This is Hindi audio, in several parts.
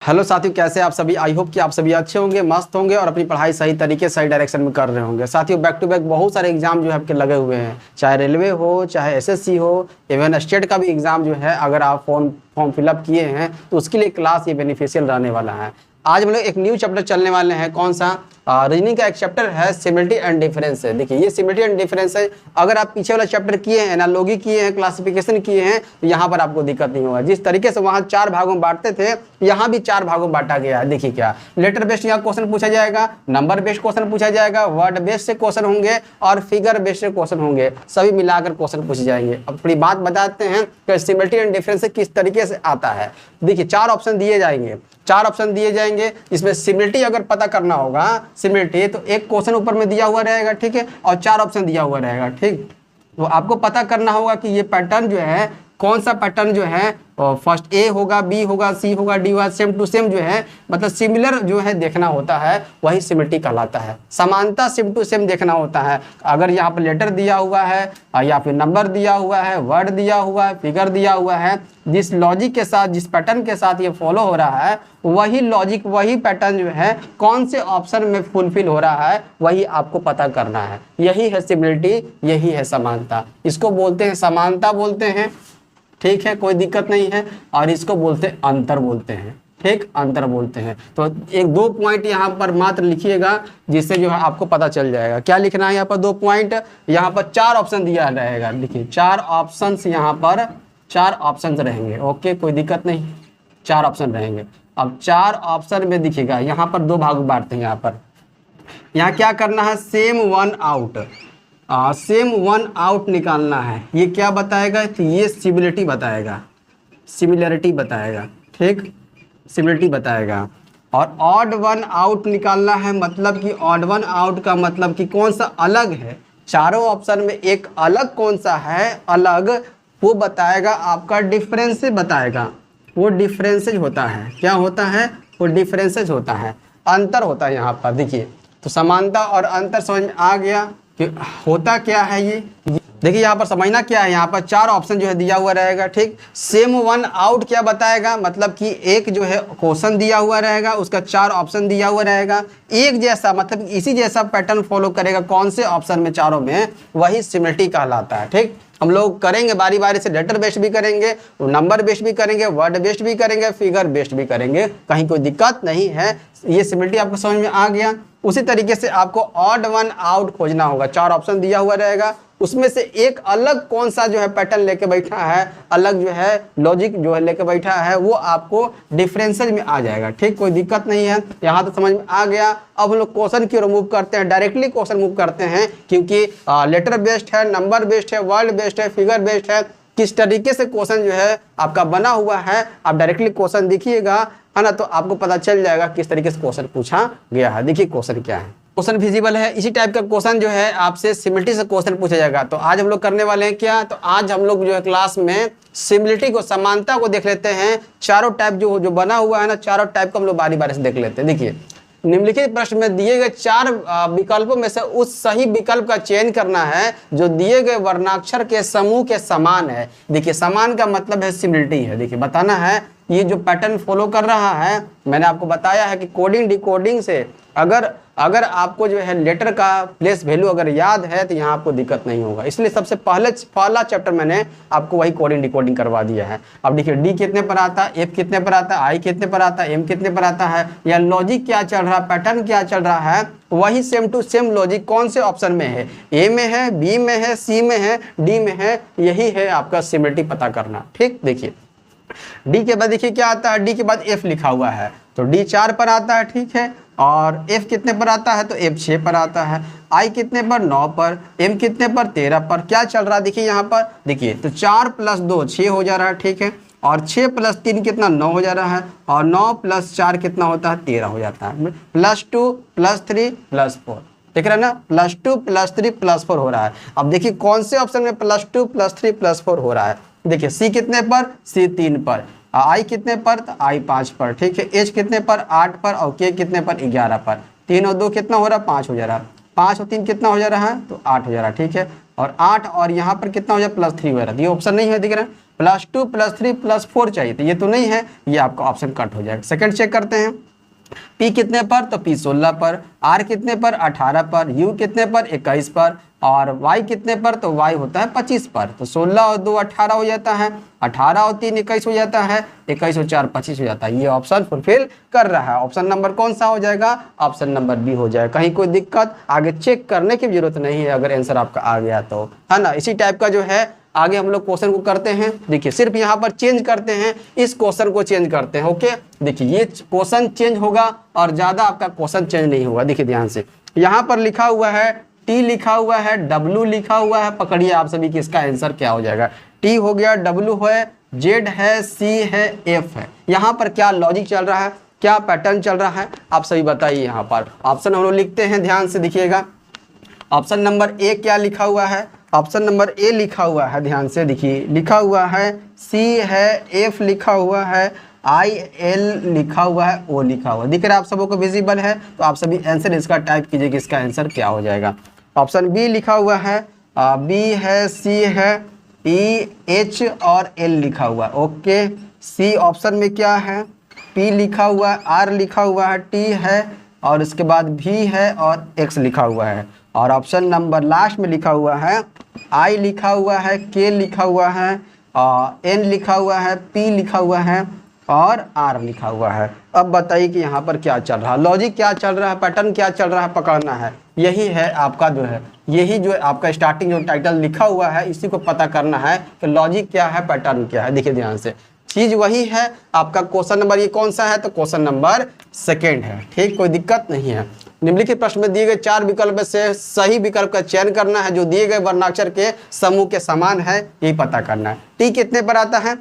हेलो साथियों, कैसे आप सभी। आई होप कि आप सभी अच्छे होंगे, मस्त होंगे और अपनी पढ़ाई सही तरीके सही डायरेक्शन में कर रहे होंगे। साथियों, बैक टू बैक बहुत सारे एग्जाम जो है आपके लगे हुए हैं, चाहे रेलवे हो, चाहे एसएससी हो, इवन स्टेट का भी एग्जाम जो है अगर आप फॉर्म फिलअप किए हैं तो उसके लिए क्लास ये बेनिफिशियल रहने वाला है। आज हम लोग एक न्यू चैप्टर चलने वाले हैं। कौन सा? रीजनिंग का एक चैप्टर है सिमिलरिटी एंड डिफरेंस है। देखिए ये सिमिलरिटी एंड डिफरेंस है। अगर आप पीछे वाला चैप्टर किए हैं, एनालॉजी किए हैं, क्लासिफिकेशन किए हैं, तो यहाँ पर आपको दिक्कत नहीं होगा। जिस तरीके से वहाँ 4 भागों में बांटते थे, यहाँ भी 4 भागों में बांटा गया है। देखिए क्या लेटर बेस्ड यहाँ क्वेश्चन पूछा जाएगा, नंबर बेस्ड क्वेश्चन पूछा जाएगा, वर्ड बेस्ड से क्वेश्चन होंगे और फिगर बेस्ड से क्वेश्चन होंगे। सभी मिलाकर क्वेश्चन पूछे जाएंगे। अब थोड़ी बात बताते हैं कि सिमिलरिटी एंड डिफरेंस किस तरीके से आता है। देखिए 4 ऑप्शन दिए जाएंगे, 4 ऑप्शन दिए जाएंगे। इसमें सिमिलरिटी अगर पता करना होगा, सिमिलरिटी तो एक क्वेश्चन ऊपर में दिया हुआ रहेगा, ठीक है, और 4 ऑप्शन दिया हुआ रहेगा, ठीक। तो आपको पता करना होगा कि ये पैटर्न जो है कौन सा पैटर्न जो है, फर्स्ट ए होगा, बी होगा, सी होगा, डी होगा, सेम टू सेम जो है, मतलब सिमिलर जो है देखना होता है, वही सिमिलरिटी कहलाता है। समानता सेम टू सेम देखना होता है। अगर यहाँ पर लेटर दिया हुआ है या फिर नंबर दिया हुआ है, वर्ड दिया हुआ है, फिगर दिया हुआ है, जिस लॉजिक के साथ, जिस पैटर्न के साथ ये फॉलो हो रहा है, वही लॉजिक, वही पैटर्न जो है कौन से ऑप्शन में फुलफिल हो रहा है, वही आपको पता करना है। यही है सिमिलरिटी, यही है समानता। इसको बोलते हैं समानता बोलते हैं, ठीक है, कोई दिक्कत नहीं है। और इसको बोलते हैं अंतर बोलते हैं, ठीक, अंतर बोलते हैं। तो 1-2 पॉइंट यहाँ पर मात्र लिखिएगा, जिससे जो है आपको पता चल जाएगा। क्या लिखना है यहाँ पर? 2 पॉइंट। यहाँ पर 4 ऑप्शन दिया रहेगा। देखिए 4 ऑप्शन, यहाँ पर 4 ऑप्शन रहेंगे। ओके, कोई दिक्कत नहीं, 4 ऑप्शन रहेंगे। अब 4 ऑप्शन में दिखेगा, यहाँ पर 2 भाग बांटते हैं। यहाँ क्या करना है? Same one out, same one out निकालना है। ये क्या बताएगा? तो ये सिमिलरिटी बताएगा, सिमिलरिटी बताएगा, ठीक, सिमिलरिटी बताएगा। और ऑड वन आउट निकालना है, मतलब कि ऑड वन आउट का मतलब कि कौन सा अलग है। चारों ऑप्शन में एक अलग कौन सा है, अलग, वो बताएगा, आपका डिफरेंस बताएगा। वो डिफरेंसेज होता है। क्या होता है? वो डिफरेंसेज होता है, अंतर होता है यहाँ पर। देखिए तो समानता और अंतर समझ में आ गया कि होता क्या है ये। देखिए यहाँ पर समझना क्या है, यहाँ पर 4 ऑप्शन जो है दिया हुआ रहेगा, ठीक। सेम वन आउट क्या बताएगा? मतलब कि एक जो है क्वेश्चन दिया हुआ रहेगा, उसका 4 ऑप्शन दिया हुआ रहेगा, एक जैसा, मतलब इसी जैसा पैटर्न फॉलो करेगा कौन से ऑप्शन में, चारों में, वही सिमिलरिटी कहलाता है, ठीक। हम लोग करेंगे बारी बारी से, लेटर बेस्ड भी करेंगे, नंबर बेस्ड भी करेंगे, वर्ड बेस्ड भी करेंगे, फिगर बेस्ड भी करेंगे, कहीं कोई दिक्कत नहीं है। ये सिमिलरिटी आपको समझ में आ गया। उसी तरीके से आपको ऑड वन आउट खोजना होगा। 4 ऑप्शन दिया हुआ रहेगा, उसमें से एक अलग कौन सा जो है पैटर्न लेके बैठा है, अलग जो है लॉजिक जो है लेके बैठा है, वो आपको डिफरेंसेज में आ जाएगा, ठीक, कोई दिक्कत नहीं है। यहाँ तो समझ में आ गया। अब हम लोग क्वेश्चन की ओर मूव करते हैं, डायरेक्टली क्वेश्चन मूव करते हैं, क्योंकि लेटर बेस्ड है, नंबर बेस्ड है, वर्ड बेस्ड है, फिगर बेस्ड है। किस तरीके से क्वेश्चन जो है आपका बना हुआ है, आप डायरेक्टली क्वेश्चन देखिएगा, है ना, तो आपको पता चल जाएगा किस तरीके से क्वेश्चन पूछा गया है। देखिए क्वेश्चन क्या है, क्वेश्चन विजिबल है। इसी टाइप का क्वेश्चन जो है आपसे सिमिलरिटी से क्वेश्चन पूछा जाएगा। तो आज हम लोग करने वाले हैं क्या, तो आज हम लोग जो है क्लास में सिमिलरिटी को, समानता को देख लेते हैं। चारों टाइप जो बना हुआ है ना, चारों टाइप को हम लोग बारी बारी से देख लेते हैं। देखिए निम्नलिखित प्रश्न में दिए गए 4 विकल्पों में से उस सही विकल्प का चयन करना है जो दिए गए वर्णाक्षर के समूह के समान है। देखिए समान का मतलब है सिमिलरिटी है। देखिए बताना है ये जो पैटर्न फॉलो कर रहा है, मैंने आपको बताया है कि कोडिंग डिकोडिंग से अगर आपको जो है लेटर का प्लेस वैल्यू अगर याद है तो यहाँ आपको दिक्कत नहीं होगा। इसलिए सबसे पहला चैप्टर मैंने आपको वही कोडिंग डिकोडिंग करवा दिया है। अब देखिए डी कितने पर आता है, एफ कितने पर आता है, आई कितने पर आता है, एम कितने पर आता है, या लॉजिक क्या चल रहा है, पैटर्न क्या चल रहा है, वही सेम टू सेम लॉजिक कौन से ऑप्शन में है, ए में है, बी में है, सी में है, डी में है, यही है आपका सिमिलरिटी पता करना, ठीक। देखिए डी के बाद देखिए क्या आता है, डी के बाद एफ लिखा हुआ है, तो डी 4 पर आता है, ठीक है। और एफ कितने पर आता है, तो एफ 6 पर आता है। आई कितने पर, 9 पर। एम कितने पर, 13 पर। क्या चल रहा है देखिए यहाँ पर, देखिए तो 4 + 2 6 हो जा रहा है, ठीक है। और 6 + 3 कितना, 9 हो जा रहा है। और 9 + 4 कितना होता है, 13 हो जाता है। +2 +3 +4, देख रहे हैं ना, +2 +3 +4 हो रहा है। अब देखिए कौन से ऑप्शन में +2 +3 +4 हो रहा है। देखिए सी कितने पर, सी 3 पर। आई कितने पर, तो आई 5 पर, ठीक है। एच कितने पर, 8 पर। और के कितने पर, 11 पर। 3 और 2 कितना हो रहा है, 5 हो जा रहा है। 5 और 3 कितना हो जा रहा है, तो 8 हो जा रहा है, ठीक है। और 8 और यहाँ पर कितना हो जाए, +3 हो जा रहा है। ये ऑप्शन नहीं है, दिख रहा है, +2 +3 +4 चाहिए, तो ये तो नहीं है, ये आपका ऑप्शन कट हो जाएगा। सेकंड चेक करते हैं, P कितने पर, तो P 16 पर, R कितने पर, 18 पर, U कितने पर, 21 पर, और Y कितने पर, तो Y होता है 25 पर। तो 16 और 2 18 हो जाता है, 18 और 3 21 हो जाता है, 21 और 4 25 हो जाता है। ये ऑप्शन फुलफिल कर रहा है। ऑप्शन नंबर कौन सा हो जाएगा, ऑप्शन नंबर बी हो जाएगा। कहीं कोई दिक्कत आगे चेक करने की जरूरत नहीं है अगर आंसर आपका आ गया तो, है ना। इसी टाइप का जो है आगे हम लोग क्वेश्चन को करते हैं। देखिए सिर्फ यहाँ पर चेंज करते हैं, इस क्वेश्चन को चेंज करते हैं। ओके, देखिए ये क्वेश्चन चेंज होगा और ज्यादा आपका क्वेश्चन चेंज नहीं होगा। देखिए ध्यान से, यहाँ पर लिखा हुआ है T लिखा हुआ है, W लिखा हुआ है, पकड़िए आप सभी कि इसका आंसर क्या हो जाएगा। T हो गया, W है, Z है, C है, F है। यहाँ पर क्या लॉजिक चल रहा है, क्या पैटर्न चल रहा है, आप सभी बताइए। यहाँ पर ऑप्शन हम लोग लिखते हैं, ध्यान से देखिएगा। ऑप्शन नंबर ए क्या लिखा हुआ है, ऑप्शन नंबर ए लिखा हुआ है, ध्यान से देखिए, लिखा हुआ है C है, F लिखा हुआ है, I L लिखा हुआ है, O लिखा हुआ है। दिख रहा है आप सबों को, विजिबल है। तो आप सभी आंसर इसका टाइप कीजिए कि इसका आंसर क्या हो जाएगा। ऑप्शन बी लिखा हुआ है, B है, C है, E H और L लिखा हुआ है। ओके, C ऑप्शन में क्या है, P लिखा हुआ है, R लिखा हुआ है, T है, और इसके बाद V है और X लिखा हुआ है। और ऑप्शन नंबर लास्ट में लिखा हुआ है, I लिखा हुआ है, K लिखा हुआ है, N लिखा हुआ है, P लिखा हुआ है और R लिखा हुआ है। अब बताइए कि यहाँ पर क्या चल रहा है, लॉजिक क्या चल रहा है, पैटर्न क्या चल रहा है, पकड़ना है। यही है आपका जो है, यही जो आपका स्टार्टिंग जो टाइटल लिखा हुआ है, इसी को पता करना है कि लॉजिक क्या है, पैटर्न क्या है। देखिए ध्यान से, चीज वही है। आपका क्वेश्चन नंबर ये कौन सा है, तो क्वेश्चन नंबर सेकेंड है। ठीक, कोई दिक्कत नहीं है। निम्नलिखित प्रश्न में दिए गए 4 विकल्प से सही विकल्प का चयन करना है जो दिए गए वर्णाक्षर के समूह के समान है, यही पता करना है। टी कितने पर आता है,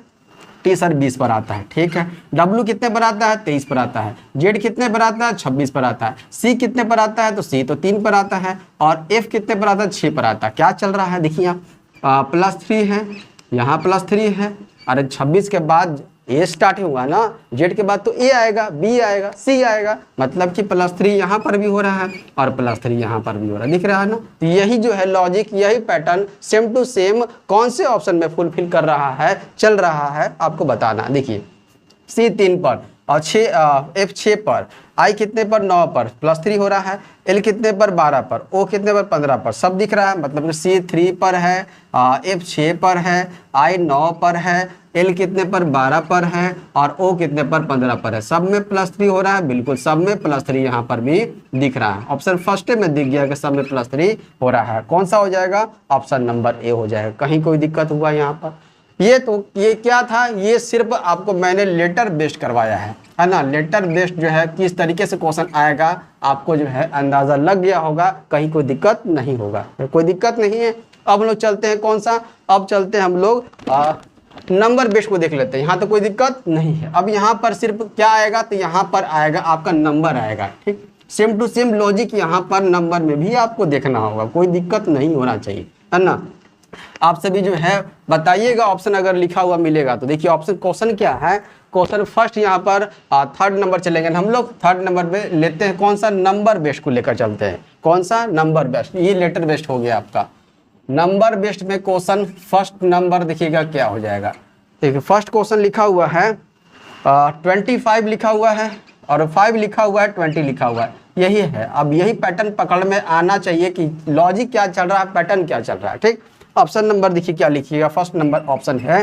टी सर 20 पर आता है। ठीक है। डब्ल्यू कितने पर आता है, 23 पर आता है। जेड कितने पर आता है, 26 पर आता है। सी कितने पर आता है, तो सी तो 3 पर आता है। और एफ कितने पर आता है, 6 पर आता है। क्या चल रहा है देखिए आप, +3 है, यहाँ +3 है। अरे 26 के बाद ए स्टार्ट हुआ ना, जेड के बाद तो ए आएगा, बी आएगा, सी आएगा, मतलब कि +3 यहाँ पर भी हो रहा है और +3 यहाँ पर भी हो रहा है। दिख रहा है ना। तो यही जो है लॉजिक, यही पैटर्न सेम टू सेम कौन से ऑप्शन में फुलफिल कर रहा है, चल रहा है, आपको बताना। देखिए सी 3 पर और एफ 6 पर, आई कितने पर, 9 पर, +3 हो रहा है। एल कितने पर, 12 पर, ओ कितने पर, 15 पर, सब दिख रहा है। मतलब सी 3 पर है, एफ 6 पर है, आई 9 पर है, एल कितने पर, 12 पर है, और ओ कितने पर, 15 पर है। सब में +3 हो रहा है, बिल्कुल सब में +3 यहाँ पर भी दिख रहा है। ऑप्शन फर्स्ट में दिख गया कि सब में +3 हो रहा है। कौन सा हो जाएगा, ऑप्शन नंबर ए हो जाएगा। कहीं कोई दिक्कत हुआ यहाँ पर, ये क्या था, ये सिर्फ आपको मैंने लेटर बेस्ड करवाया है ना। लेटर बेस्ड जो है किस तरीके से क्वेश्चन आएगा आपको जो है अंदाजा लग गया होगा, कहीं कोई दिक्कत नहीं होगा, कोई दिक्कत नहीं है। अब हम लोग चलते हैं कौन सा, अब चलते हैं हम लोग नंबर बेस्ड को देख लेते हैं। यहाँ तो कोई दिक्कत नहीं है। अब यहाँ पर सिर्फ क्या आएगा, तो यहाँ पर आएगा आपका नंबर आएगा। ठीक, सेम टू सेम लॉजिक यहाँ पर नंबर में भी आपको देखना होगा, कोई दिक्कत नहीं होना चाहिए, है ना। आप सभी जो है बताइएगा ऑप्शन अगर लिखा हुआ मिलेगा तो। देखिए ऑप्शन क्वेश्चन क्या है, क्वेश्चन फर्स्ट यहाँ पर 3rd नंबर चलेंगे हम लोग। 3rd नंबर पे लेते हैं कौन सा, नंबर बेस्ड को लेकर चलते हैं। कौन सा, नंबर बेस्ड। ये लेटर बेस्ड हो गया आपका। नंबर बेस्ड में क्वेश्चन फर्स्ट नंबर देखिएगा क्या हो जाएगा। देखिए फर्स्ट क्वेश्चन लिखा हुआ है 25 लिखा हुआ है और 5 लिखा हुआ है, 20 लिखा हुआ है। यही है। अब यही पैटर्न पकड़ में आना चाहिए कि लॉजिक क्या चल रहा है, पैटर्न क्या चल रहा है। ठीक, ऑप्शन नंबर देखिए क्या लिखिएगा। फर्स्ट नंबर ऑप्शन है,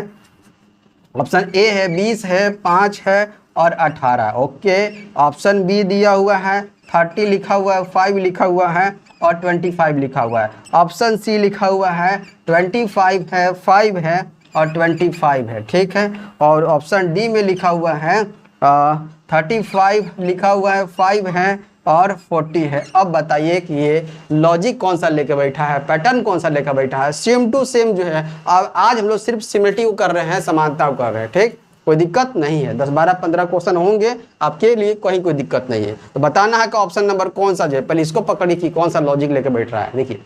ऑप्शन ए है 20 है, 5 है और 18। ओके, ऑप्शन बी दिया हुआ है 30 लिखा हुआ है, 5 लिखा हुआ है और 25 लिखा हुआ है। ऑप्शन सी लिखा हुआ है 25 है, 5 है और 25 है। ठीक है। और ऑप्शन डी में लिखा हुआ है 35 लिखा हुआ है, 5 है और 40 है। अब बताइए कि ये लॉजिक कौन सा लेके बैठा है, पैटर्न कौन सा लेकर बैठा है। सेम टू सेम जो है आज हम लोग सिर्फ सिमिलरिटी को कर रहे हैं, समानता को कर रहे हैं। ठीक, कोई दिक्कत नहीं है। 10 12 15 क्वेश्चन होंगे आपके लिए, कहीं कोई दिक्कत नहीं है। तो बताना है कि ऑप्शन नंबर कौन सा जो है, पहले इसको पकड़ी कि कौन सा लॉजिक लेके बैठ रहा है। देखिए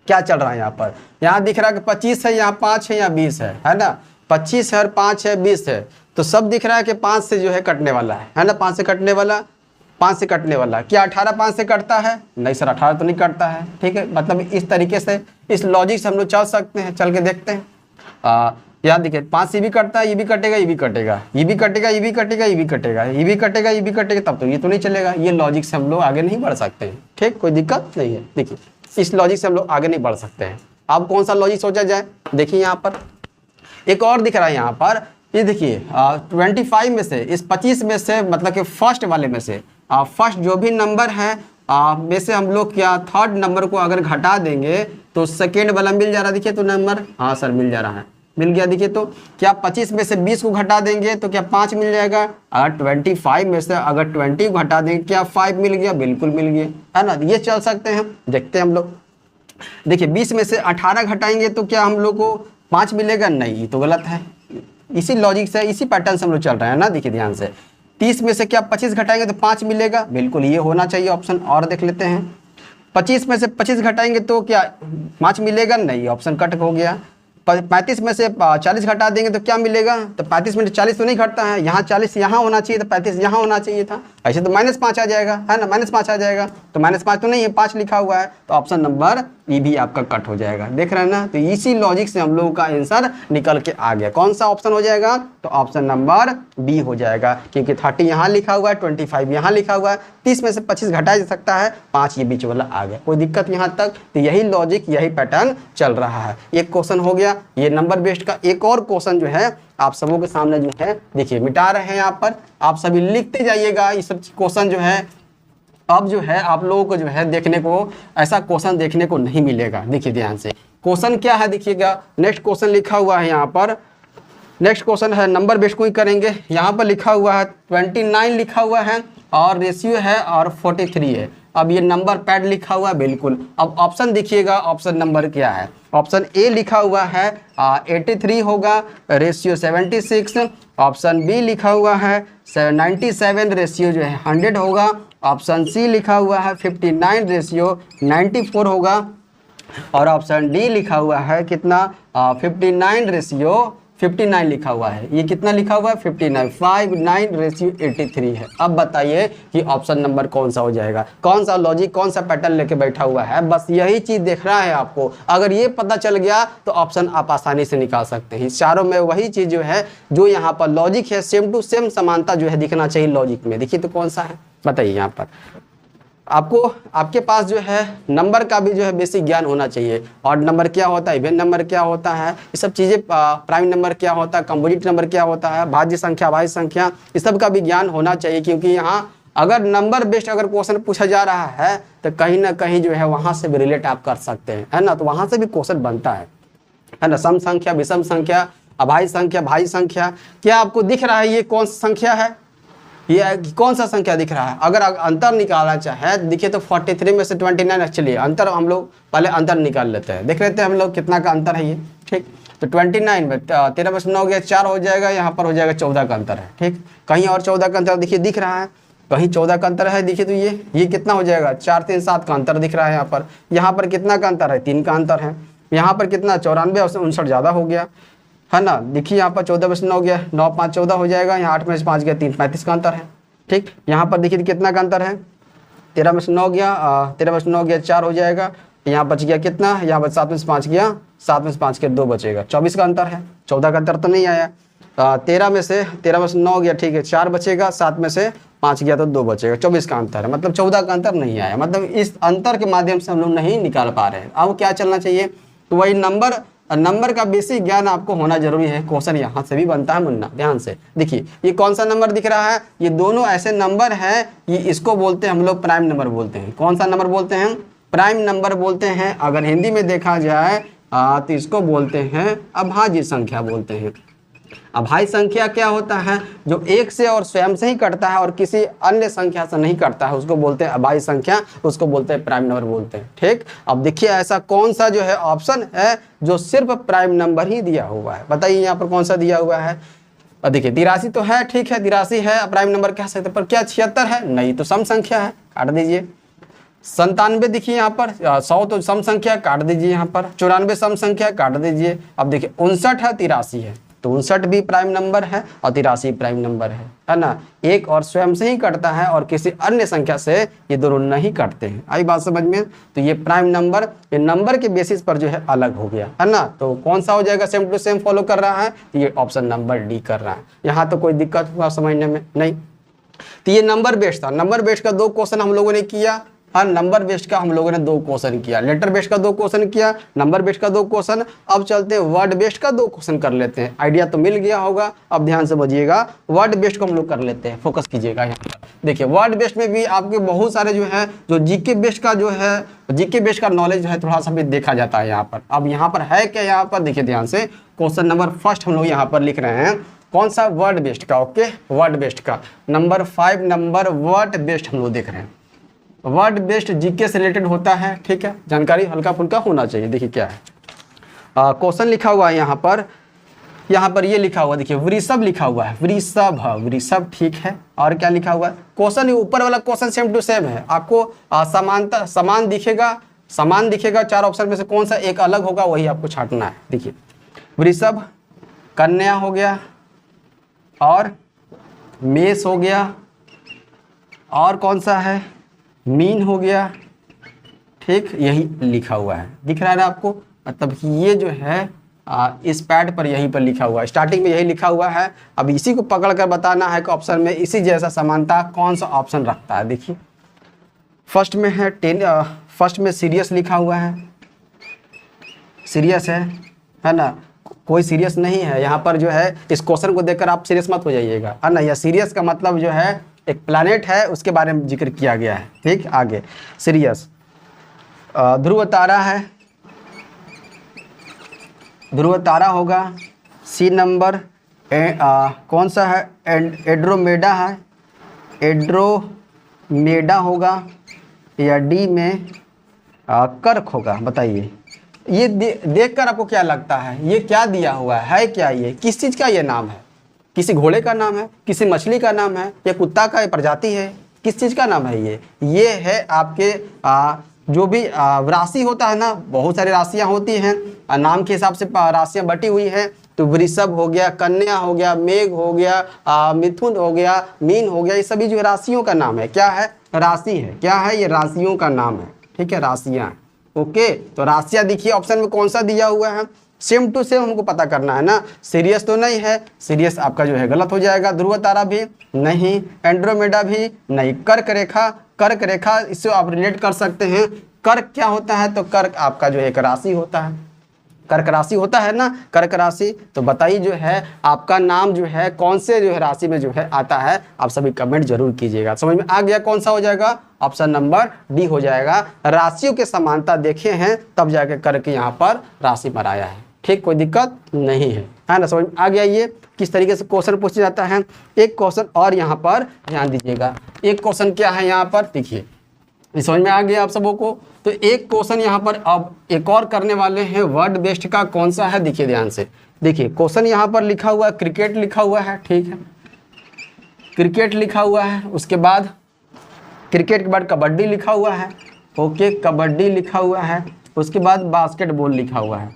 क्या चल रहा है यहाँ पर, यहाँ दिख रहा है कि 25 है, यहाँ 5 है, यहाँ 20 है ना। 25 है और 5 है, 20 है, तो सब दिख रहा है कि 5 से जो है कटने वाला है ना। 5 से कटने वाला, 5 से कटने वाला। क्या 18 5 से कटता है? नहीं सर, 18 तो नहीं कटता है। ठीक है, मतलब इस तरीके से इस लॉजिक से हम लोग चल सकते हैं, चल के देखते हैं। याद देखिए 5 से भी कटता है, ये भी कटेगा, ये भी कटेगा, ये भी कटेगा, ये भी कटेगा, ये भी कटेगा, ये भी कटेगा, ये भी कटेगा, तब तो ये तो नहीं चलेगा। ये लॉजिक से हम लोग आगे नहीं बढ़ सकते हैं। ठीक, कोई दिक्कत नहीं है। देखिए इस लॉजिक से हम लोग आगे नहीं बढ़ सकते हैं। अब कौन सा लॉजिक सोचा जाए? देखिए यहाँ पर एक और दिख रहा है यहाँ पर, ये देखिए 25 में से, इस 25 में से मतलब कि फर्स्ट वाले में से फर्स्ट जो भी नंबर है में से हम लोग क्या थर्ड नंबर को अगर घटा देंगे तो सेकेंड वाला मिल जा रहा है। देखिए तो नंबर, हाँ सर मिल जा रहा है, मिल गया। देखिए तो क्या 25 में से 20 को घटा देंगे तो क्या 5 मिल जाएगा? अगर 25 में से अगर 20 को घटा देंगे क्या 5 मिल गया? बिल्कुल मिल गया, है ना। ये चल सकते हैं, देखते हैं हम लोग। देखिए 20 में से 18 घटाएंगे तो क्या हम लोग को 5 मिलेगा? नहीं, ये तो गलत है। इसी लॉजिक से, इसी पैटर्न से हम लोग चल रहे हैं ना। देखिए ध्यान से, 30 में से क्या 25 घटाएंगे तो 5 मिलेगा? बिल्कुल ये होना चाहिए ऑप्शन। और देख लेते हैं, 25 में से 25 घटाएंगे तो क्या 5 मिलेगा? नहीं, ऑप्शन कट हो गया। 35 में से 40 घटा देंगे तो क्या मिलेगा? तो 35 में 40 तो नहीं घटता है, यहाँ 40 यहाँ होना चाहिए तो 35 यहाँ होना चाहिए था। ऐसे तो -5 आ जाएगा, है ना, -5 आ जाएगा। तो -5 तो नहीं है, 5 लिखा हुआ है, तो ऑप्शन नंबर ये भी आपका कट हो जाएगा। देख रहे हैं ना। तो इसी लॉजिक से हम लोगों का आंसर निकल के आ गया। कौन सा ऑप्शन हो जाएगा? तो ऑप्शन नंबर बी हो जाएगा, क्योंकि 30 यहाँ लिखा हुआ है, 25 यहाँ लिखा हुआ है, 30 में से 25 घटाया जा सकता है, 5 ये बीच वाला आ गया। कोई दिक्कत यहाँ तक? तो यही लॉजिक, यही पैटर्न चल रहा है। एक क्वेश्चन हो गया। ये नंबर बेस्ड का एक और क्वेश्चन जो है आप सबों के सामने जो है देखिए मिटा रहे हैं। यहाँ पर आप सभी लिखते जाइएगा। ये सब क्वेश्चन जो है अब जो है आप लोगों को जो है देखने को ऐसा क्वेश्चन देखने को नहीं मिलेगा। देखिए ध्यान से, क्वेश्चन क्या है देखिएगा। नेक्स्ट क्वेश्चन लिखा हुआ है यहाँ पर, नेक्स्ट क्वेश्चन है नंबर बेस्ड को ही करेंगे। यहाँ पर लिखा हुआ है 29 लिखा हुआ है और रेशियो है और 43 है। अब ये नंबर पैड लिखा हुआ है, बिल्कुल। अब ऑप्शन देखिएगा, ऑप्शन नंबर क्या है? ऑप्शन ए लिखा हुआ है 83 होगा, रेशियो 76। ऑप्शन बी लिखा हुआ है 97, रेशियो जो है 100 होगा। ऑप्शन सी लिखा हुआ है 59, रेशियो 94 होगा। और ऑप्शन डी लिखा हुआ है कितना? 59, रेशियो 59 लिखा हुआ है। ये कितना लिखा हुआ है? 59, 59 रेशियो 83 है। अब बताइए कि ऑप्शन नंबर कौन सा हो जाएगा? कौन सा लॉजिक, कौन सा पैटर्न लेके बैठा हुआ है? बस यही चीज देख रहा है आपको। अगर ये पता चल गया तो ऑप्शन आप आसानी से निकाल सकते हैं। चारों में वही चीज जो है, जो यहाँ पर लॉजिक है, सेम टू सेम समानता जो है दिखना चाहिए लॉजिक में। देखिए तो कौन सा है बताइए। यहाँ पर आपको, आपके पास जो है नंबर का भी जो है बेसिक ज्ञान होना चाहिए। ऑड नंबर क्या होता है, इवन नंबर क्या होता है, ये सब चीज़ें, प्राइम नंबर क्या होता है, कंपोजिट नंबर क्या होता है, भाज्य संख्या, भाज्य संख्या, इस सब का भी ज्ञान होना चाहिए। क्योंकि यहाँ अगर नंबर बेस्ड अगर क्वेश्चन पूछा जा रहा है तो कहीं ना कहीं जो है वहाँ से भी रिलेट आप कर सकते हैं, है ना। तो वहाँ से भी क्वेश्चन बनता है ना। सम संख्या, विषम संख्या, अभाज्य संख्या, भाज्य संख्या, क्या आपको दिख रहा है ये कौन सा संख्या है? ये कौन सा संख्या दिख रहा है? अगर अंतर निकालना चाहे देखिए तो 43 में से 29 एक्चुअली अंतर, हम लोग पहले अंतर निकाल लेते हैं, देख लेते हैं हम लोग कितना का अंतर है ये। ठीक, तो 29 में 13 में से 9 गया 4 हो जाएगा, यहाँ पर हो जाएगा 14 का अंतर है। ठीक, कहीं और 14 का अंतर देखिए दिख रहा है, कहीं 14 का अंतर है। देखिए तो ये कितना हो जाएगा? 4, 3, 7 का अंतर दिख रहा है यहाँ पर। यहाँ पर कितना का अंतर है? 3 का अंतर है। यहाँ पर कितना? 94 और 59 ज़्यादा हो गया, है ना। देखिए यहाँ पर 14 में से 9 गया, 9, 5, 14 हो जाएगा। यहाँ 8 में से 5 गया 3, 35 का अंतर है। ठीक, यहाँ पर देखिए कितना का अंतर है? 13 में से 9 गया, 13 में से 9 गया 4 हो जाएगा। यहाँ बच गया कितना? यहाँ पर 7 में से 5 गया, 7 में से 5 के 2 बचेगा, 24 का अंतर है। 14 का अंतर तो नहीं आया। 13 में से 9 गया, ठीक है, 4 बचेगा, 7 में से 5 गया तो 2 बचेगा, 24 का अंतर है। मतलब 14 का अंतर नहीं आया। मतलब इस अंतर के माध्यम से हम लोग नहीं निकाल पा रहे हैं। अब क्या चलना चाहिए? तो वही नंबर का बेसिक ज्ञान आपको होना जरूरी है। क्वेश्चन यहाँ से भी बनता है मुन्ना, ध्यान से देखिए। ये कौन सा नंबर दिख रहा है? ये दोनों ऐसे नंबर हैं, ये इसको बोलते हैं हम लोग प्राइम नंबर बोलते हैं। कौन सा नंबर बोलते हैं? प्राइम नंबर बोलते हैं। अगर हिंदी में देखा जाए तो इसको बोलते हैं अभाज्य संख्या बोलते हैं। अभाज्य संख्या क्या होता है? जो एक से और स्वयं से ही कटता है और किसी अन्य संख्या से नहीं कटता है, उसको बोलते हैं अभाज्य संख्या, उसको बोलते हैं प्राइम नंबर बोलते हैं। ठीक, अब देखिए ऐसा कौन सा जो है ऑप्शन है जो सिर्फ प्राइम नंबर ही दिया हुआ है? बताइए यहाँ पर कौन सा दिया हुआ है? देखिए 83 तो है, ठीक है 83 है, प्राइम नंबर कह सकते हैं, पर क्या 76 है? नहीं, तो सम संख्या है, काट दीजिए। 97 देखिए यहाँ पर, 100 तो सम संख्या, काट दीजिए यहाँ पर। 94 सम संख्या, काट दीजिए। अब देखिए 59 है, 83 है, तो 59 भी प्राइम नंबर है और 83 प्राइम नंबर है ना। एक और स्वयं से ही कटता है और किसी अन्य संख्या से ये दोनों नहीं कटते हैं। आई बात समझ में। तो ये प्राइम नंबर, ये नंबर के बेसिस पर जो है अलग हो गया है ना। तो कौन सा हो जाएगा, सेम टू सेम फॉलो कर रहा है, तो ये ऑप्शन नंबर डी कर रहा है। यहाँ तो कोई दिक्कत हुआ समझने में नहीं। तो ये नंबर बेस्ड था। नंबर बेस्ड का 2 क्वेश्चन हम लोगों ने किया। हाँ, नंबर बेस्ड का हम लोगों ने 2 क्वेश्चन किया, लेटर बेस्ड का 2 क्वेश्चन किया, नंबर बेस्ड का 2 क्वेश्चन। अब चलते हैं वर्ड बेस्ड का 2 क्वेश्चन कर लेते हैं। आइडिया तो मिल गया होगा, अब ध्यान से बजिएगा। वर्ड बेस्ड को हम लोग कर लेते हैं, फोकस कीजिएगा यहाँ पर। देखिए वर्ड बेस्ड में भी आपके बहुत सारे जो है, जो जीके बेस्ड का जो है, जीके बेस्ड का नॉलेज जो है थोड़ा सा भी देखा जाता है यहाँ पर। अब यहाँ पर है क्या, यहाँ पर देखिए ध्यान से, क्वेश्चन नंबर फर्स्ट हम लोग यहाँ पर लिख रहे हैं, कौन सा, वर्ड बेस्ड का। ओके, वर्ड बेस्ड का नंबर 5 नंबर वर्ड बेस्ड हम लोग देख रहे हैं। वर्ड बेस्ड जीके से रिलेटेड होता है, ठीक है, जानकारी हल्का फुल्का होना चाहिए। देखिए क्या है, क्वेश्चन लिखा हुआ है यहाँ पर ये लिखा हुआ, देखिए वृषभ लिखा हुआ है, वृषभ, वृषभ, ठीक है। और क्या लिखा हुआ है, क्वेश्चन ऊपर वाला क्वेश्चन सेम टू सेम है। आपको समानता समान दिखेगा 4 ऑप्शन में से कौन सा एक अलग होगा, वही आपको छांटना है। देखिए वृषभ, कन्या हो गया, और मेष हो गया, और कौन सा है, मीन हो गया, ठीक, यही लिखा हुआ है। दिख रहा है ना आपको, मतलब कि ये जो है इस पैड पर यहीं पर लिखा हुआ है, स्टार्टिंग में यही लिखा हुआ है। अब इसी को पकड़ कर बताना है कि ऑप्शन में इसी जैसा समानता कौन सा ऑप्शन रखता है। देखिए फर्स्ट में है फर्स्ट में सीरियस लिखा हुआ है, सीरियस है ना, कोई सीरियस नहीं है यहाँ पर जो है। इस क्वेश्चन को देखकर आप सीरियस मत हो जाइएगा, है ना। यह सीरियस का मतलब जो है एक प्लैनेट है, उसके बारे में जिक्र किया गया है, ठीक। आगे सीरियस, ध्रुव तारा है, ध्रुव तारा होगा। सी नंबर कौन सा है, एड्रोमेडा है, एड्रोमेडा होगा, या डी में कर्क होगा। बताइए ये देखकर आपको क्या लगता है, ये क्या दिया हुआ है क्या, ये किस चीज़ का ये नाम है, किसी घोड़े का नाम है, किसी मछली का नाम है, या कुत्ता का प्रजाति है, किस चीज़ का नाम है ये है आपके जो भी राशि होता है ना, बहुत सारी राशियाँ होती हैं, नाम के हिसाब से राशियाँ बटी हुई हैं। तो वृषभ हो गया, कन्या हो गया, मेघ हो गया, मिथुन हो गया, मीन हो गया, ये सभी जो राशियों का नाम है, क्या है, राशि है, क्या है, ये राशियों का नाम है, ठीक है, राशियाँ। ओके, तो राशियाँ दिखिए ऑप्शन में कौन सा दिया हुआ है, सेम टू सेम हमको पता करना है ना। सीरियस तो नहीं है, सीरियस आपका जो है गलत हो जाएगा। ध्रुव तारा भी नहीं, एंड्रोमेडा भी नहीं, कर्क रेखा, कर्क रेखा इससे आप रिलेट कर सकते हैं। कर्क क्या होता है, तो कर्क आपका जो एक राशि होता है, कर्क राशि होता है ना, कर्क राशि। तो बताइए जो है आपका नाम जो है कौन से जो है राशि में जो है आता है, आप सभी कमेंट जरूर कीजिएगा। समझ में आ गया, कौन सा हो जाएगा, ऑप्शन नंबर डी हो जाएगा। राशियों के समानता देखे हैं तब जाके कर्क यहाँ पर राशि पर आया है, ठीक, कोई दिक्कत नहीं है ना। समझ में आ गया ये किस तरीके से क्वेश्चन पूछा जाता है। एक क्वेश्चन और यहाँ पर ध्यान दीजिएगा, एक क्वेश्चन क्या है यहाँ पर, देखिए समझ में आ गया आप सबों को। तो एक क्वेश्चन यहाँ पर अब एक और करने वाले हैं वर्ड बेस्ड का, कौन सा है, देखिए ध्यान से। देखिए क्वेश्चन यहाँ पर लिखा हुआ है, क्रिकेट लिखा हुआ है, ठीक है, क्रिकेट लिखा हुआ है। उसके बाद क्रिकेट के बाद कबड्डी लिखा हुआ है, ओके, कबड्डी लिखा हुआ है। उसके बाद बास्केटबॉल लिखा हुआ है,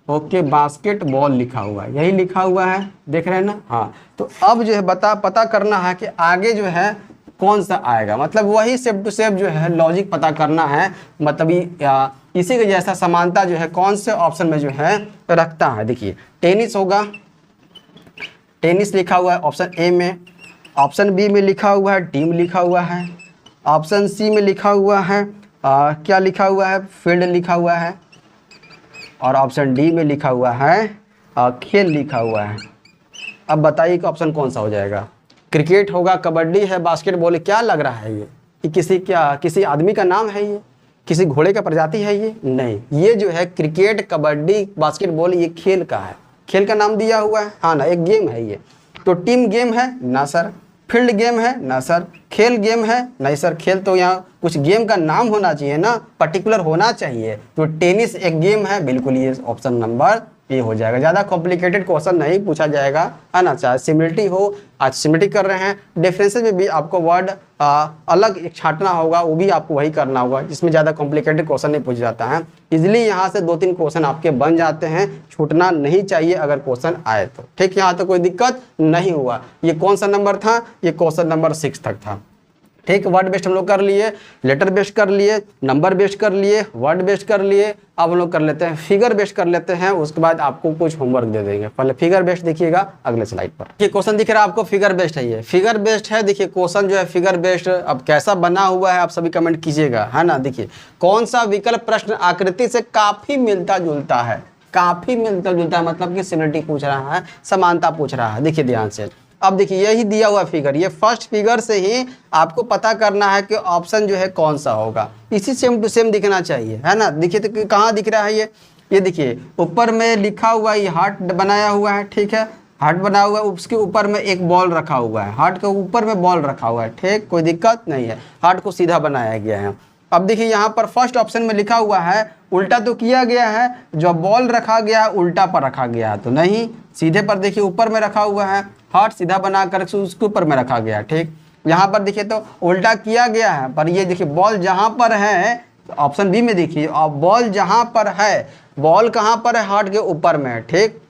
ओके, बास्केटबॉल लिखा हुआ है, यही लिखा हुआ है, देख रहे हैं ना। हाँ, तो अब जो है पता करना है कि आगे जो है कौन सा आएगा, मतलब वही सेम टू सेम जो है लॉजिक पता करना है, मतलब इसी के जैसा समानता जो है कौन से ऑप्शन में जो है रखता है। देखिए टेनिस होगा, टेनिस लिखा हुआ है ऑप्शन ए में, ऑप्शन बी में लिखा हुआ है टीम लिखा हुआ है, ऑप्शन सी में लिखा हुआ है क्या लिखा हुआ है, फील्ड लिखा हुआ है, और ऑप्शन डी में लिखा हुआ है खेल लिखा हुआ है। अब बताइए कि ऑप्शन कौन सा हो जाएगा, क्रिकेट होगा, कबड्डी है, बास्केटबॉल, क्या लग रहा है ये किसी आदमी का नाम है, ये किसी घोड़े का प्रजाति है, ये नहीं, ये जो है क्रिकेट, कबड्डी, बास्केटबॉल ये खेल का है, खेल का नाम दिया हुआ है, हाँ ना, एक गेम है ये। तो टीम गेम है ना सर, फील्ड गेम है ना सर, खेल गेम है नहीं सर, खेल तो यहाँ कुछ गेम का नाम होना चाहिए ना, पर्टिकुलर होना चाहिए। तो टेनिस एक गेम है, बिल्कुल ये ऑप्शन नंबर ये हो जाएगा। ज़्यादा कॉम्प्लिकेटेड क्वेश्चन नहीं पूछा जाएगा, है ना। चाहे सिमिलरिटी हो, आज सिमिलरिटी कर रहे हैं, डिफरेंसेस में भी आपको वर्ड अलग एक छांटना होगा, वो भी आपको वही करना होगा, जिसमें ज़्यादा कॉम्प्लिकेटेड क्वेश्चन नहीं पूछा जाता है। इजिली यहाँ से 2-3 क्वेश्चन आपके बन जाते हैं, छूटना नहीं चाहिए अगर क्वेश्चन आए तो, ठीक। यहाँ तो कोई दिक्कत नहीं हुआ। ये कौन सा नंबर था, ये क्वेश्चन नंबर 6 तक था, ठीक। वर्ड बेस्ड हम लोग कर लिए, लेटर बेस्ड कर लिए, नंबर बेस्ड कर लिए, वर्ड बेस्ड कर लिए। अब हम लोग कर लेते हैं फिगर बेस्ड कर लेते हैं, उसके बाद आपको कुछ होमवर्क दे देंगे। पहले फिगर बेस्ड देखिएगा अगले स्लाइड पर। ये क्वेश्चन दिख रहा है आपको, फिगर बेस्ड है, ये फिगर बेस्ड है। देखिए क्वेश्चन जो है फिगर बेस्ड, अब कैसा बना हुआ है आप सभी कमेंट कीजिएगा, है ना। देखिए कौन सा विकल्प प्रश्न आकृति से काफी मिलता जुलता है, काफी मिलता जुलता है मतलब कि सिमिलरिटी पूछ रहा है, समानता पूछ रहा है। देखिए ध्यान से, अब देखिए यही दिया हुआ फिगर, ये फर्स्ट फिगर से ही आपको पता करना है कि ऑप्शन जो है कौन सा होगा, इसी सेम टू सेम दिखना चाहिए, है ना। देखिए तो कहाँ दिख रहा है ये देखिए ऊपर में लिखा हुआ है, ये हार्ट बनाया हुआ है, ठीक है। हार्ट बना हुआ है, उसके ऊपर में एक बॉल रखा हुआ है, हार्ट के ऊपर में बॉल रखा हुआ है, ठीक, कोई दिक्कत नहीं है। हार्ट को सीधा बनाया गया है। अब देखिए यहाँ पर फर्स्ट ऑप्शन में लिखा हुआ है उल्टा तो किया गया है, जो बॉल रखा गया है उल्टा पर रखा गया है, तो नहीं, सीधे पर देखिए ऊपर में रखा हुआ है, हार्ट सीधा बना कर उसके ऊपर में रखा गया है, ठीक। यहाँ पर देखिए तो उल्टा किया गया है, पर ये देखिए बॉल जहाँ पर है, ऑप्शन बी में देखिए, और बॉल जहाँ पर है, बॉल कहाँ पर है, हार्ट के ऊपर में है, ठीक।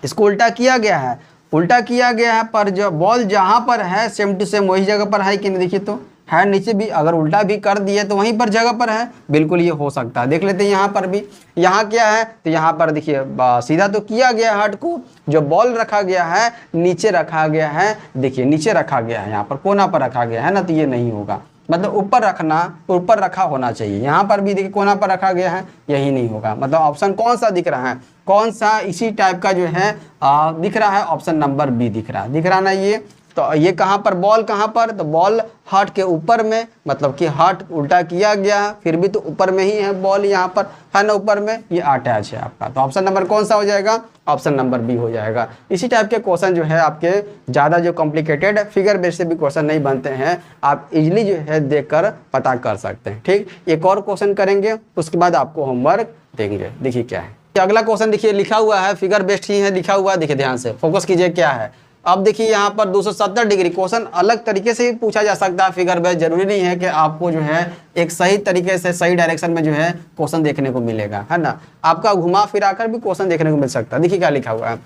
इसको उल्टा किया गया है, उल्टा किया गया है, पर जो बॉल जहाँ पर है सेम टू सेम वही जगह पर है कि नहीं, देखिए तो है नीचे भी, अगर उल्टा भी कर दिए तो वहीं पर जगह पर है, बिल्कुल ये हो सकता है। देख लेते हैं यहाँ पर भी, यहाँ क्या है, तो यहाँ पर देखिए सीधा तो किया गया हार्ट को, जो बॉल रखा गया है नीचे रखा गया है, देखिए नीचे रखा गया है, यहाँ पर कोना पर रखा गया है ना, तो ये नहीं होगा, मतलब ऊपर रखना, ऊपर रखा होना चाहिए। यहाँ पर भी देखिए कोना पर रखा गया है, यही नहीं होगा। मतलब ऑप्शन कौन सा दिख रहा है, कौन सा इसी टाइप का जो है दिख रहा है, ऑप्शन नंबर बी दिख रहा है, दिख रहा ना ये। तो ये कहाँ पर, बॉल कहाँ पर, तो बॉल हार्ट के ऊपर में, मतलब कि हार्ट उल्टा किया गया है, फिर भी तो ऊपर में ही है बॉल, यहाँ पर है ना ऊपर में, ये अटैच है आपका। तो ऑप्शन नंबर कौन सा हो जाएगा, ऑप्शन नंबर बी हो जाएगा। इसी टाइप के क्वेश्चन जो है आपके ज़्यादा जो कॉम्प्लिकेटेड फिगर बेस से भी क्वेश्चन नहीं बनते हैं, आप इजिली जो है देख कर पता कर सकते हैं, ठीक। एक और क्वेश्चन करेंगे, उसके बाद आपको होमवर्क देंगे। देखिए क्या है अगला क्वेश्चन, देखिए लिखा हुआ है, फिगर बेस्ड ही है लिखा हुआ है, देखिए ध्यान से फोकस कीजिए क्या है। अब देखिए यहाँ पर 270 डिग्री क्वेश्चन अलग तरीके से भी पूछा जा सकता है फिगर बेस्ड, जरूरी नहीं है कि आपको जो है एक सही तरीके से सही डायरेक्शन में जो है क्वेश्चन देखने को मिलेगा, है ना। आपका घुमा फिरा कर भी क्वेश्चन देखने को मिल सकता है। देखिए क्या लिखा हुआ है,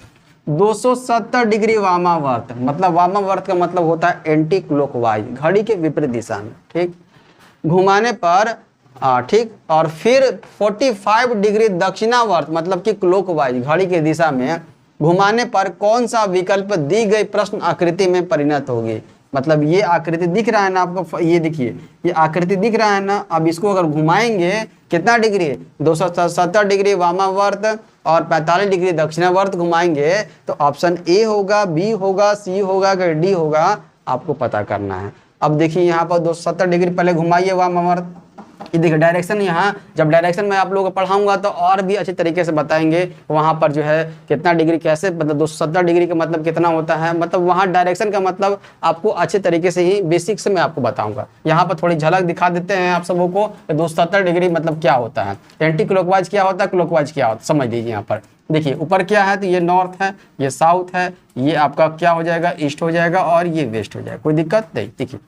270 डिग्री वामावर्त, मतलब वामावर्त का मतलब होता है एंटी क्लॉकवाइज, घड़ी के विपरीत दिशा में, ठीक, घुमाने पर, ठीक। और फिर 45 डिग्री दक्षिणावर्त, मतलब कि क्लॉकवाइज, घड़ी की दिशा में घुमाने पर कौन सा विकल्प दी गई प्रश्न आकृति में परिणत होगी। मतलब ये आकृति दिख रहा है ना आपको, ये देखिए ये आकृति दिख रहा है ना, अब इसको अगर घुमाएंगे कितना डिग्री, 270 डिग्री वामावर्त और 45 डिग्री दक्षिणावर्त घुमाएंगे, तो ऑप्शन ए होगा, बी होगा, सी होगा कि डी होगा, आपको पता करना है। अब देखिए यहाँ पर 270 डिग्री पहले घुमाइए वामावर्त, ये देखिए डायरेक्शन, यहाँ जब डायरेक्शन में आप लोगों को पढ़ाऊंगा तो और भी अच्छे तरीके से बताएंगे वहाँ पर जो है कितना डिग्री कैसे, मतलब 270 डिग्री का मतलब कितना होता है, मतलब वहाँ डायरेक्शन का मतलब आपको अच्छे तरीके से ही बेसिक्स में आपको बताऊंगा। यहाँ पर थोड़ी झलक दिखा देते हैं आप सबों को, 270 डिग्री मतलब क्या होता है, एंटी क्लॉकवाइज क्या होता है, क्लॉकवाइज क्या होता है, समझ लीजिए। यहाँ पर देखिए ऊपर क्या है, तो ये नॉर्थ है, ये साउथ है, ये आपका क्या हो जाएगा, ईस्ट हो जाएगा, और ये वेस्ट हो जाएगा, कोई दिक्कत नहीं। देखिए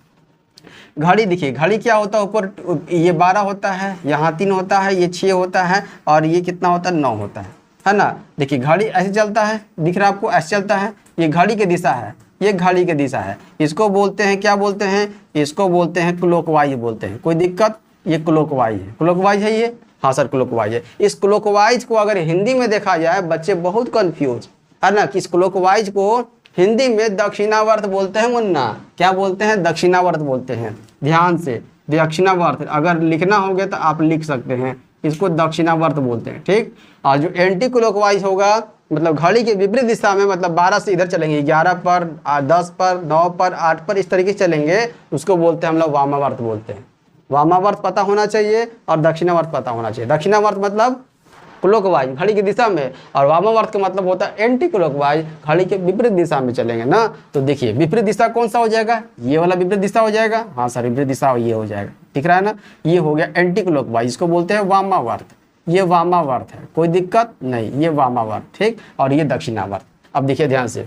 घड़ी, देखिए घड़ी क्या होता है, ऊपर ये 12 होता है, यहाँ 3 होता है, ये 6 होता है, और ये कितना होता है, 9 होता है ना। देखिए घड़ी ऐसे चलता है, दिख रहा है आपको, ऐसे चलता है, ये घड़ी की दिशा है, ये घड़ी की दिशा है, इसको बोलते हैं क्या बोलते हैं, इसको बोलते हैं क्लॉकवाइज बोलते हैं, कोई दिक्कत, ये क्लॉकवाइज है, क्लॉकवाइज है ये, हाँ सर क्लॉकवाइज है। इस क्लॉकवाइज को अगर हिंदी में देखा जाए, बच्चे बहुत कंफ्यूज है ना, कि इस क्लॉकवाइज को हिंदी में दक्षिणावर्त बोलते हैं मुन्ना, क्या बोलते हैं, दक्षिणावर्त बोलते हैं। ध्यान से, दक्षिणावर्त अगर लिखना होगा तो आप लिख सकते हैं, इसको दक्षिणावर्त बोलते हैं, ठीक। और जो एंटी क्लॉकवाइज होगा, मतलब घड़ी के विपरीत दिशा में, मतलब 12 से इधर चलेंगे, 11 पर, 10 पर, 9 पर, 8 पर, इस तरीके से चलेंगे, उसको बोलते हैं हम लोग वामावर्त बोलते हैं। वामावर्त पता होना चाहिए और दक्षिणावर्त पता होना चाहिए। दक्षिणावर्त मतलब क्लॉकवाइज, घड़ी की दिशा में, और वामावर्त का मतलब होता है एंटी क्लॉकवाइज, घड़ी के विपरीत दिशा में चलेंगे ना। तो देखिए विपरीत दिशा कौन सा हो जाएगा, ये वाला विपरीत दिशा हो जाएगा, हाँ सर विपरीत दिशा ये हो जाएगा, दिख रहा है ना, ये हो गया एंटी क्लॉकवाइज, इसको बोलते हैं वामावर्त, ये वामावर्त है, कोई दिक्कत नहीं, ये वामावर्त, ठीक, और ये दक्षिणावर्त। अब देखिए ध्यान से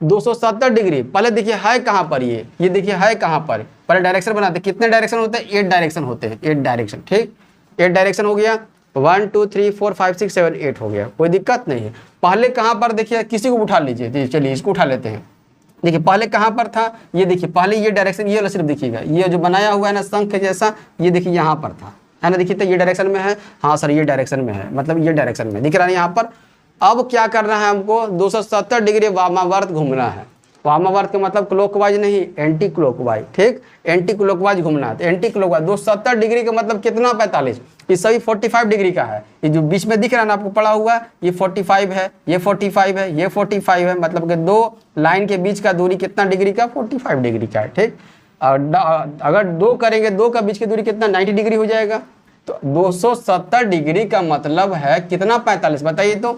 270 डिग्री, पहले देखिए है कहाँ पर, ये देखिए है कहाँ पर, पहले डायरेक्शन बनाते, कितने डायरेक्शन होते हैं, 8 डायरेक्शन होते हैं, 8 डायरेक्शन, ठीक, 8 डायरेक्शन हो गया, 1 2 3 4 5 6 7 8 हो गया, कोई दिक्कत नहीं है। पहले कहाँ पर देखिए, किसी को उठा लीजिए, चलिए इसको उठा लेते हैं। देखिए पहले कहाँ पर था, ये देखिए पहले ये डायरेक्शन, ये वाला सिर्फ देखिएगा, ये जो बनाया हुआ है ना शंख जैसा, ये देखिए यहाँ पर था, है ना, देखिए तो ये डायरेक्शन में है, हाँ सर ये डायरेक्शन में है, मतलब ये डायरेक्शन में दिख रहा है यहाँ पर। अब क्या करना है हमको, 270 डिग्री वामावर्त घूमना है। वामावर्त का मतलब क्लॉकवाइज नहीं, एंटी क्लॉकवाइज, ठीक, एंटी क्लॉकवाइज घूमना है। तो एंटी क्लॉकवाइज 270 डिग्री का मतलब कितना, 45, ये सभी 45 डिग्री का है। ये जो बीच में दिख रहा है ना आपको पड़ा हुआ, ये 45 है, ये 45 है, ये 45 है, मतलब कि दो लाइन के बीच का दूरी कितना डिग्री का, 45 डिग्री का है, ठीक। और अगर दो करेंगे, दो का बीच की दूरी कितना, 90 डिग्री हो जाएगा। तो 270 डिग्री का मतलब है कितना, 45, बताइए तो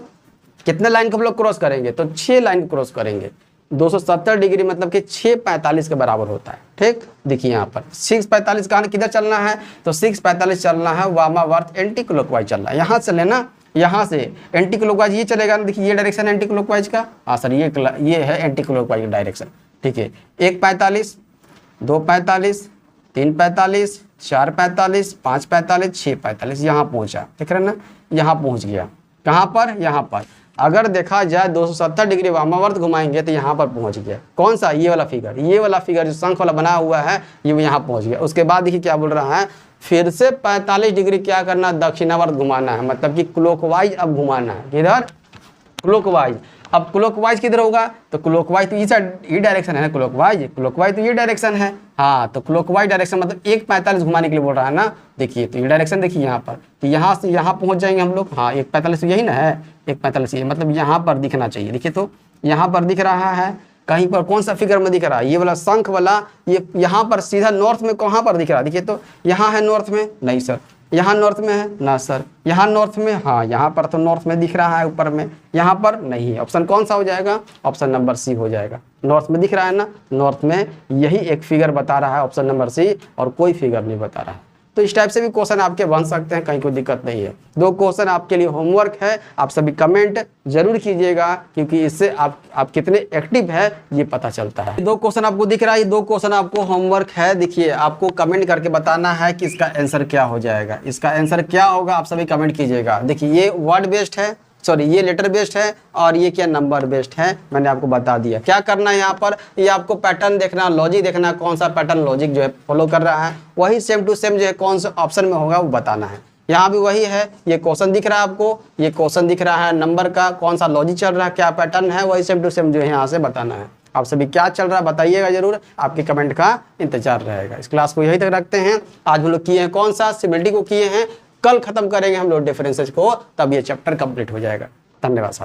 कितने लाइन को हम लोग क्रॉस करेंगे, तो 6 लाइन क्रॉस करेंगे। 270 डिग्री मतलब कि 6:45 के बराबर होता है, ठीक। देखिए यहाँ पर 6:45 कहाँ, किधर चलना है, तो 6:45 चलना है, वामावर्त एंटी क्लॉकवाइज चलना है। यहाँ से लेना, यहाँ से एंटी क्लॉकवाइज ये चलेगा ना, देखिए ये डायरेक्शन एंटी क्लॉकवाइज का, हाँ सर ये है एंटी क्लॉकवाइज का डायरेक्शन, ठीक है। 1:45, 2:45, 3:45, 4:45, 5:45, 6:45, यहाँ पहुँचा, देख रहे हैं ना, यहाँ पहुँच गया, कहाँ पर, यहाँ पर। अगर देखा जाए 270 डिग्री वामावर्त घुमाएंगे तो यहाँ पर पहुँच गया, कौन सा, ये वाला फिगर, ये वाला फिगर जो शंख वाला बना हुआ है, ये यहाँ पहुँच गया। उसके बाद देखिए क्या बोल रहा है, फिर से 45 डिग्री क्या करना, दक्षिणावर्त घुमाना है, मतलब कि क्लॉकवाइज अब घुमाना है, किधर, क्लॉकवाइज। अब क्लॉकवाइज किधर होगा, तो क्लॉकवाइज तो ये डायरेक्शन है ना, क्लॉकवाइज तो ये डायरेक्शन है, हाँ, तो क्लॉकवाइज डायरेक्शन मतलब 1:45 घुमाने के लिए बोल रहा है ना। देखिए तो ये डायरेक्शन देखिए यहाँ पर, तो यहाँ से यहाँ पहुँच जाएंगे हम लोग, हाँ 1:45 यही ना है, 1:45 ये मतलब यहाँ पर दिखना चाहिए। देखिए तो यहाँ पर दिख रहा है, कहीं पर कौन सा फिगर में दिख रहा है, ये वाला शंख वाला, ये यहाँ पर सीधा नॉर्थ में कहाँ पर दिख रहा है, देखिए तो यहाँ है नॉर्थ में, नहीं सर यहाँ नॉर्थ में है ना सर, यहाँ नॉर्थ में, हाँ यहाँ पर तो नॉर्थ में दिख रहा है ऊपर में, यहाँ पर नहीं है। ऑप्शन कौन सा हो जाएगा, ऑप्शन नंबर सी हो जाएगा। नॉर्थ में दिख रहा है ना, नॉर्थ में यही एक फिगर बता रहा है, ऑप्शन नंबर सी, और कोई फिगर नहीं बता रहा है। तो इस टाइप से भी क्वेश्चन आपके बन सकते हैं, कहीं कोई दिक्कत नहीं है। 2 क्वेश्चन आपके लिए होमवर्क है, आप सभी कमेंट जरूर कीजिएगा, क्योंकि इससे आप कितने एक्टिव है ये पता चलता है। 2 क्वेश्चन आपको दिख रहा है, 2 क्वेश्चन आपको होमवर्क है। देखिए आपको कमेंट करके बताना है कि इसका आंसर क्या हो जाएगा, इसका आंसर क्या होगा, आप सभी कमेंट कीजिएगा। देखिए ये वर्ड बेस्ड है, सॉरी ये लेटर बेस्ड है, और ये क्या नंबर बेस्ड है, मैंने आपको बता दिया। क्या करना है यहाँ पर, ये आपको पैटर्न देखना, लॉजिक देखना, कौन सा पैटर्न लॉजिक जो है फॉलो कर रहा है, वही सेम टू सेम जो है कौन सा ऑप्शन में होगा वो बताना है। यहाँ भी वही है, ये क्वेश्चन दिख रहा है आपको, ये क्वेश्चन दिख रहा है, नंबर का कौन सा लॉजिक चल रहा है, क्या पैटर्न है, वही सेम टू सेम जो है यहाँ से बताना है। आप सभी क्या चल रहा है बताइएगा जरूर, आपके कमेंट का इंतजार रहेगा। इस क्लास को यही तक रखते हैं। आज हम लोग किए हैं कौन सा, सिमिलरिटी को किए हैं, कल खत्म करेंगे हम लोग डिफरेंसेस को, तब ये चैप्टर कंप्लीट हो जाएगा। धन्यवाद।